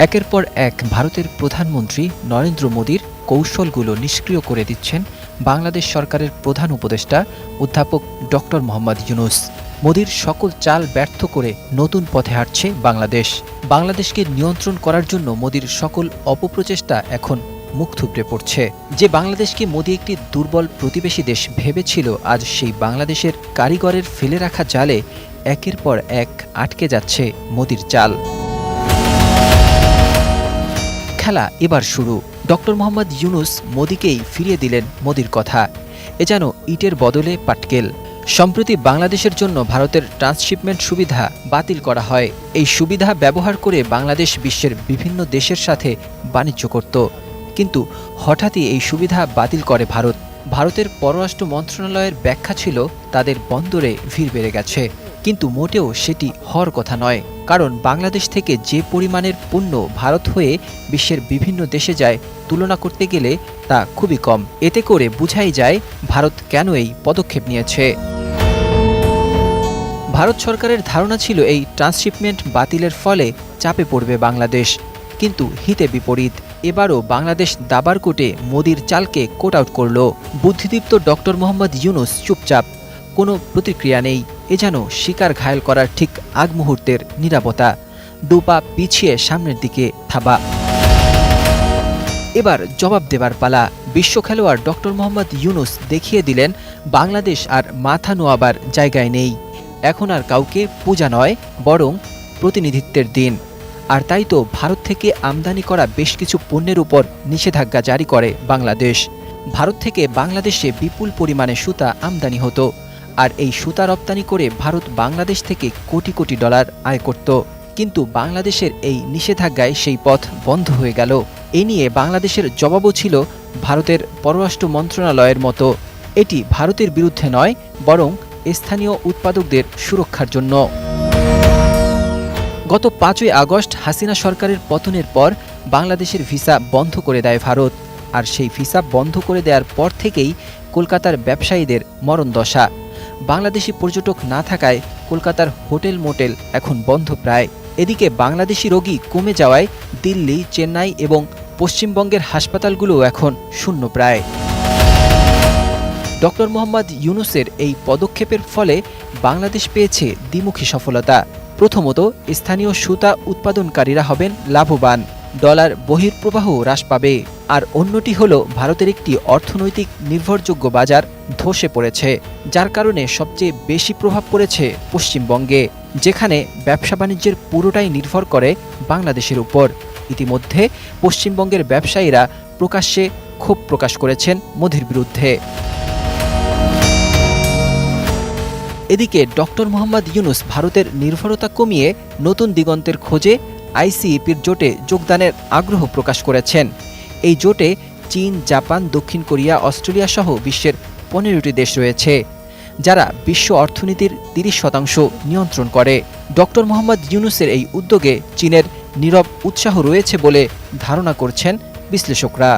একের পর এক ভারতের প্রধানমন্ত্রী নরেন্দ্র মোদীর কৌশলগুলো নিষ্ক্রিয় করে দিচ্ছেন বাংলাদেশ সরকারের প্রধান উপদেষ্টা অধ্যাপক ডক্টর মোহাম্মদ ইউনূস। মোদীর সকল চাল ব্যর্থ করে নতুন পথে হাঁটছে বাংলাদেশ। বাংলাদেশকে নিয়ন্ত্রণ করার জন্য মোদীর সকল অপপ্রচেষ্টা এখন মুখ থুবড়ে পড়ছে। যে বাংলাদেশকে মোদী একটি দুর্বল প্রতিবেশী দেশ ভেবেছিল, আজ সেই বাংলাদেশের কারিগরের ফেলে রাখা জালে একের পর এক আটকে যাচ্ছে মোদীর চাল। খেলা এবার শুরু। ডক্টর মোহাম্মদ ইউনূস মোদীকেই ফিরিয়ে দিলেন মোদীর কথা। এ যেন ইটের বদলে পাটকেল। সম্প্রতি বাংলাদেশের জন্য ভারতের ট্রান্সশিপমেন্ট সুবিধা বাতিল করা হয়। এই সুবিধা ব্যবহার করে বাংলাদেশ বিশ্বের বিভিন্ন দেশের সাথে বাণিজ্য করত, কিন্তু হঠাৎই এই সুবিধা বাতিল করে ভারত। ভারতের পররাষ্ট্র মন্ত্রণালয়ের ব্যাখ্যা ছিল তাদের বন্দরে ভিড় বেড়ে গেছে, কিন্তু মোটেও সেটি হওয়ার কথা নয়। কারণ বাংলাদেশ থেকে যে পরিমাণের পণ্য ভারত হয়ে বিশ্বের বিভিন্ন দেশে যায়, তুলনা করতে গেলে তা খুবই কম। এতে করে বোঝাই যায় ভারত কেন এই পদক্ষেপ নিয়েছে। ভারত সরকারের ধারণা ছিল এই ট্রান্সশিপমেন্ট বাতিলের ফলে চাপে পড়বে বাংলাদেশ, কিন্তু হিতে বিপরীত। এবারও বাংলাদেশ দাবার কোর্টে মোদীর চালকে কোট আউট করল। বুদ্ধিদীপ্ত ডক্টর মোহাম্মদ ইউনূস চুপচাপ, কোনো প্রতিক্রিয়া নেই। এ যেন শিকার ঘায়েল করার ঠিক আগ মুহূর্তের নীরবতা, দুপা পিছিয়ে সামনের দিকে থাবা। এবার জবাব দেবার পালা। বিশ্ব খেলোয়াড় ডক্টর মোহাম্মদ ইউনূস দেখিয়ে দিলেন বাংলাদেশ আর মাথা নোয়াবার জায়গায় নেই। এখন আর কাউকে পূজা নয়, বরং প্রতিনিধিত্বের দিন। আর তাই তো ভারত থেকে আমদানি করা বেশ কিছু পণ্যের উপর নিষেধাজ্ঞা জারি করে বাংলাদেশ। ভারত থেকে বাংলাদেশে বিপুল পরিমাণে সুতা আমদানি হতো, আর এই সুতা রপ্তানি করে ভারত বাংলাদেশ থেকে কোটি কোটি ডলার আয় করত। কিন্তু বাংলাদেশের এই নিষেধাজ্ঞায় সেই পথ বন্ধ হয়ে গেল। এ নিয়ে বাংলাদেশের জবাবও ছিল ভারতের পররাষ্ট্র মন্ত্রণালয়ের মতো। এটি ভারতের বিরুদ্ধে নয়, বরং স্থানীয় উৎপাদকদের সুরক্ষার জন্য। গত ৫ই আগস্ট হাসিনা সরকারের পতনের পর বাংলাদেশের ভিসা বন্ধ করে দেয় ভারত। আর সেই ভিসা বন্ধ করে দেওয়ার পর থেকেই কলকাতার ব্যবসায়ীদের মরণদশা। বাংলাদেশি পর্যটক না থাকায় কলকাতার হোটেল মোটেল এখন বন্ধ প্রায়। এদিকে বাংলাদেশি রোগী কমে যাওয়ায় দিল্লি, চেন্নাই এবং পশ্চিমবঙ্গের হাসপাতালগুলো এখন শূন্য প্রায়। ডক্টর মোহাম্মদ ইউনূসের এই পদক্ষেপের ফলে বাংলাদেশ পেয়েছে দ্বিমুখী সফলতা। প্রথমত, স্থানীয় সুতা উৎপাদনকারীরা হবেন লাভবান, ডলার বহির্প্রবাহ হ্রাস পাবে। আর অন্যটি হল ভারতের একটি অর্থনৈতিক নির্ভরযোগ্য বাজার ধসে পড়েছে, যার কারণে সবচেয়ে বেশি প্রভাব পড়েছে পশ্চিমবঙ্গে, যেখানে ব্যবসা বাণিজ্যের পুরোটাই নির্ভর করে বাংলাদেশের উপর। ইতিমধ্যে পশ্চিমবঙ্গের ব্যবসায়ীরা প্রকাশ্যে ক্ষোভ প্রকাশ করেছেন মোদীর বিরুদ্ধে। এদিকে ডক্টর মোহাম্মদ ইউনূস ভারতের নির্ভরতা কমিয়ে নতুন দিগন্তের খোঁজে আইসিইপির জোটে যোগদানের আগ্রহ প্রকাশ করেছেন। এই জোটে চীন, জাপান, দক্ষিণ কোরিয়া, অস্ট্রেলিয়া সহ বিশ্বের ১৫টি দেশ রয়েছে, যারা বিশ্ব অর্থনীতির ৩০% নিয়ন্ত্রণ করে। ডক্টর মোহাম্মদ ইউনূসের এই উদ্যোগে চীনের নীরব উৎসাহ রয়েছে বলে ধারণা করছেন বিশ্লেষকরা।